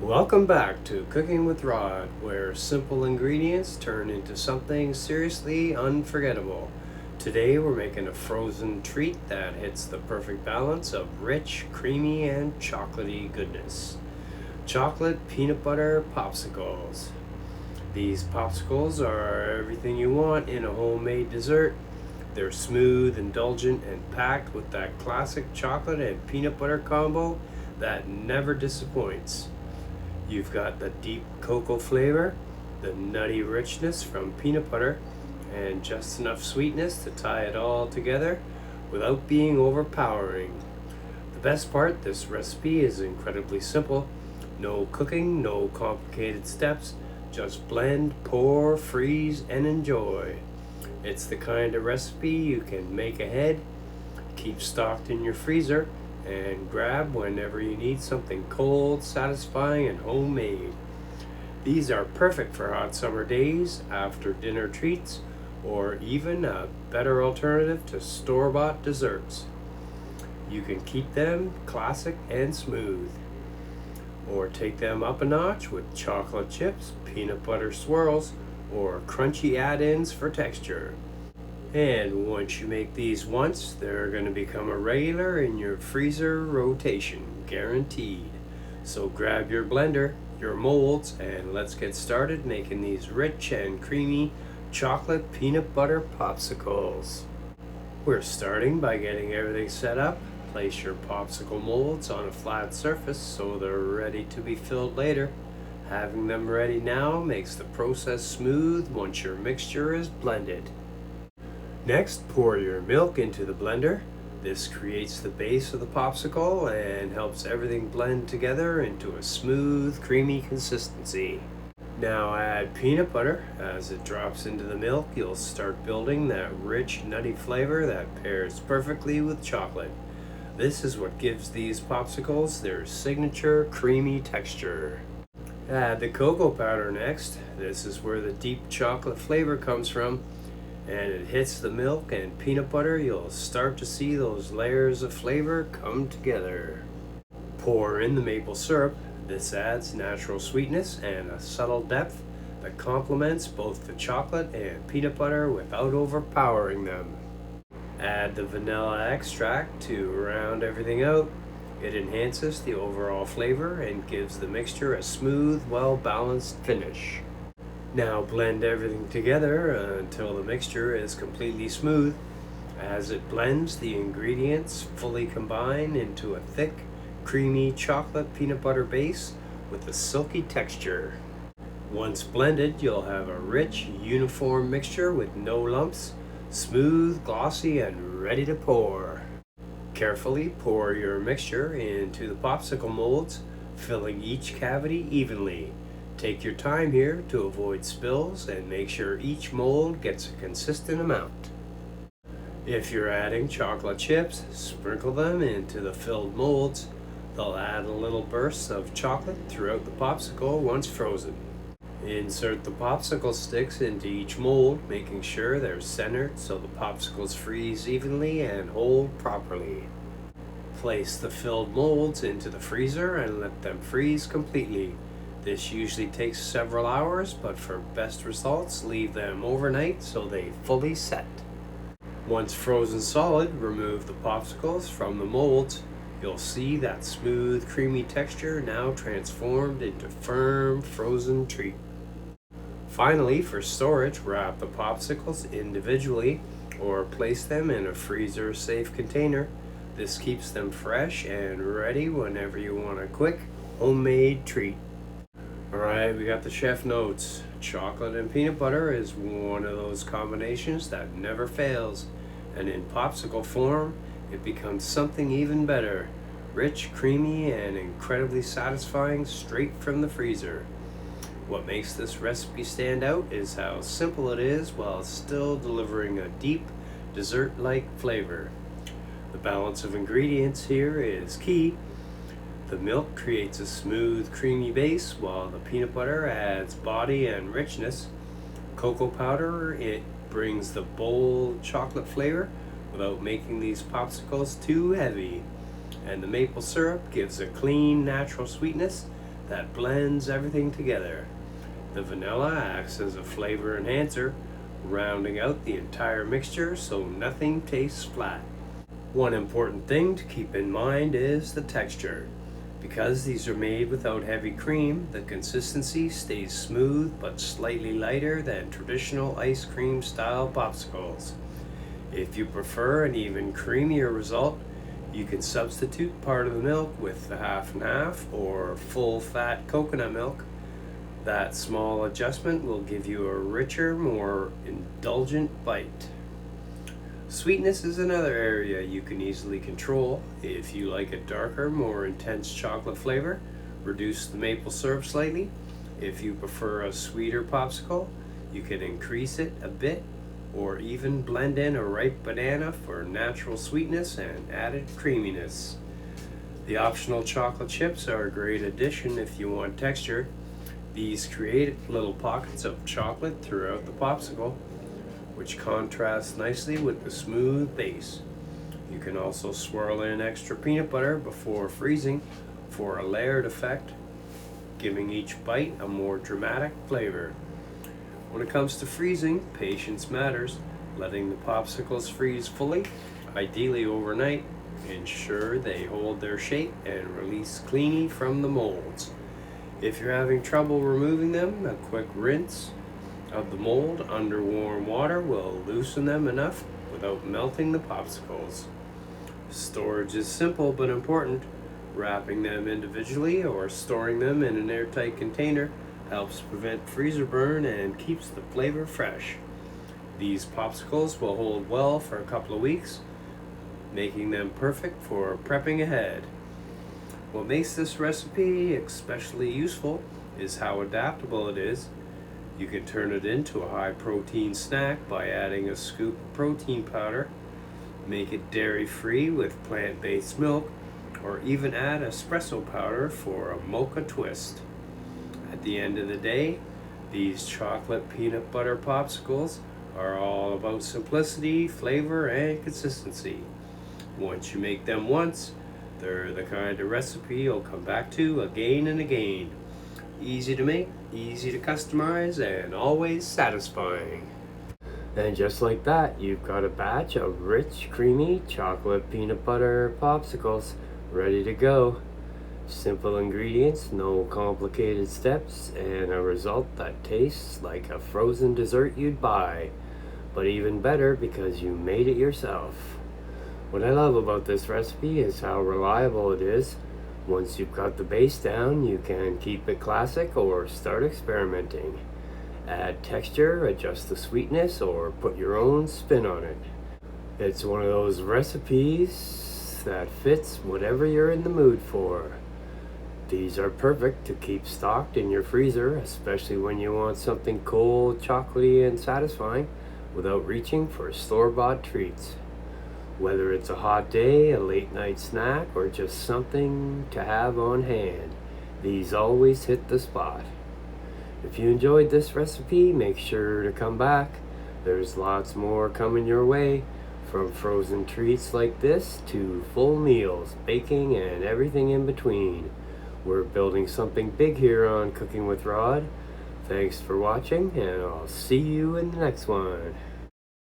Welcome back to Cooking with Rod, where simple ingredients turn into something seriously unforgettable. Today we're making a frozen treat that hits the perfect balance of rich, creamy, and chocolatey goodness. Chocolate Peanut Butter Popsicles. These popsicles are everything you want in a homemade dessert. They're smooth, indulgent, and packed with that classic chocolate and peanut butter combo that never disappoints. You've got the deep cocoa flavor, the nutty richness from peanut butter, and just enough sweetness to tie it all together without being overpowering. The best part, this recipe is incredibly simple. No cooking, no complicated steps, just blend, pour, freeze, and enjoy. It's the kind of recipe you can make ahead, keep stocked in your freezer, and grab whenever you need something cold, satisfying, and homemade. These are perfect for hot summer days, after dinner treats, or even a better alternative to store-bought desserts. You can keep them classic and smooth, or take them up a notch with chocolate chips, peanut butter swirls, or crunchy add-ins for texture. And once you make these once, they're going to become a regular in your freezer rotation, guaranteed. So grab your blender, your molds, and let's get started making these rich and creamy chocolate peanut butter popsicles. We're starting by getting everything set up. Place your popsicle molds on a flat surface so they're ready to be filled later. Having them ready now makes the process smooth once your mixture is blended. Next, pour your milk into the blender. This creates the base of the popsicle and helps everything blend together into a smooth, creamy consistency. Now add peanut butter. As it drops into the milk, you'll start building that rich, nutty flavor that pairs perfectly with chocolate. This is what gives these popsicles their signature creamy texture. Add the cocoa powder next. This is where the deep chocolate flavor comes from. And it hits the milk and peanut butter, you'll start to see those layers of flavor come together. Pour in the maple syrup. This adds natural sweetness and a subtle depth that complements both the chocolate and peanut butter without overpowering them. Add the vanilla extract to round everything out. It enhances the overall flavor and gives the mixture a smooth, well-balanced finish. Now blend everything together until the mixture is completely smooth. As it blends, the ingredients fully combine into a thick, creamy chocolate peanut butter base with a silky texture. Once blended, you'll have a rich, uniform mixture with no lumps, smooth, glossy, and ready to pour. Carefully pour your mixture into the popsicle molds, filling each cavity evenly. Take your time here to avoid spills and make sure each mold gets a consistent amount. If you're adding chocolate chips, sprinkle them into the filled molds. They'll add a little bursts of chocolate throughout the popsicle once frozen. Insert the popsicle sticks into each mold, making sure they're centered so the popsicles freeze evenly and hold properly. Place the filled molds into the freezer and let them freeze completely. This usually takes several hours, but for best results, leave them overnight so they fully set. Once frozen solid, remove the popsicles from the molds. You'll see that smooth, creamy texture now transformed into firm, frozen treat. Finally, for storage, wrap the popsicles individually or place them in a freezer-safe container. This keeps them fresh and ready whenever you want a quick, homemade treat. Alright, we got the chef notes. Chocolate and peanut butter is one of those combinations that never fails, and in popsicle form, it becomes something even better. Rich, creamy, and incredibly satisfying straight from the freezer. What makes this recipe stand out is how simple it is while still delivering a deep, dessert-like flavor. The balance of ingredients here is key. The milk creates a smooth, creamy base, while the peanut butter adds body and richness. Cocoa powder, it brings the bold chocolate flavor without making these popsicles too heavy. And the maple syrup gives a clean, natural sweetness that blends everything together. The vanilla acts as a flavor enhancer, rounding out the entire mixture so nothing tastes flat. One important thing to keep in mind is the texture. Because these are made without heavy cream, the consistency stays smooth but slightly lighter than traditional ice cream style popsicles. If you prefer an even creamier result, you can substitute part of the milk with the half and half or full fat coconut milk. That small adjustment will give you a richer, more indulgent bite. Sweetness is another area you can easily control. If you like a darker, more intense chocolate flavor, reduce the maple syrup slightly. If you prefer a sweeter popsicle, you can increase it a bit or even blend in a ripe banana for natural sweetness and added creaminess. The optional chocolate chips are a great addition if you want texture. These create little pockets of chocolate throughout the popsicle, which contrasts nicely with the smooth base. You can also swirl in extra peanut butter before freezing for a layered effect, giving each bite a more dramatic flavor. When it comes to freezing, patience matters. Letting the popsicles freeze fully, ideally overnight, ensure they hold their shape and release cleanly from the molds. If you're having trouble removing them, a quick rinse of the mold under warm water will loosen them enough without melting the popsicles. Storage is simple but important. Wrapping them individually or storing them in an airtight container helps prevent freezer burn and keeps the flavor fresh. These popsicles will hold well for a couple of weeks, making them perfect for prepping ahead. What makes this recipe especially useful is how adaptable it is. You can turn it into a high protein snack by adding a scoop of protein powder, make it dairy free with plant-based milk, or even add espresso powder for a mocha twist. At the end of the day, these chocolate peanut butter popsicles are all about simplicity, flavor, and consistency. Once you make them once, they're the kind of recipe you'll come back to again and again. Easy to make, easy to customize, and always satisfying. And just like that, you've got a batch of rich, creamy chocolate peanut butter popsicles ready to go. Simple ingredients, no complicated steps, and a result that tastes like a frozen dessert you'd buy. But even better because you made it yourself. What I love about this recipe is how reliable it is. Once you've got the base down, you can keep it classic or start experimenting. Add texture, adjust the sweetness, or put your own spin on it. It's one of those recipes that fits whatever you're in the mood for. These are perfect to keep stocked in your freezer, especially when you want something cold, chocolatey, and satisfying without reaching for store-bought treats. Whether it's a hot day, a late night snack, or just something to have on hand, these always hit the spot. If you enjoyed this recipe, make sure to come back. There's lots more coming your way, from frozen treats like this to full meals, baking, and everything in between. We're building something big here on Cooking with Rod. Thanks for watching, and I'll see you in the next one.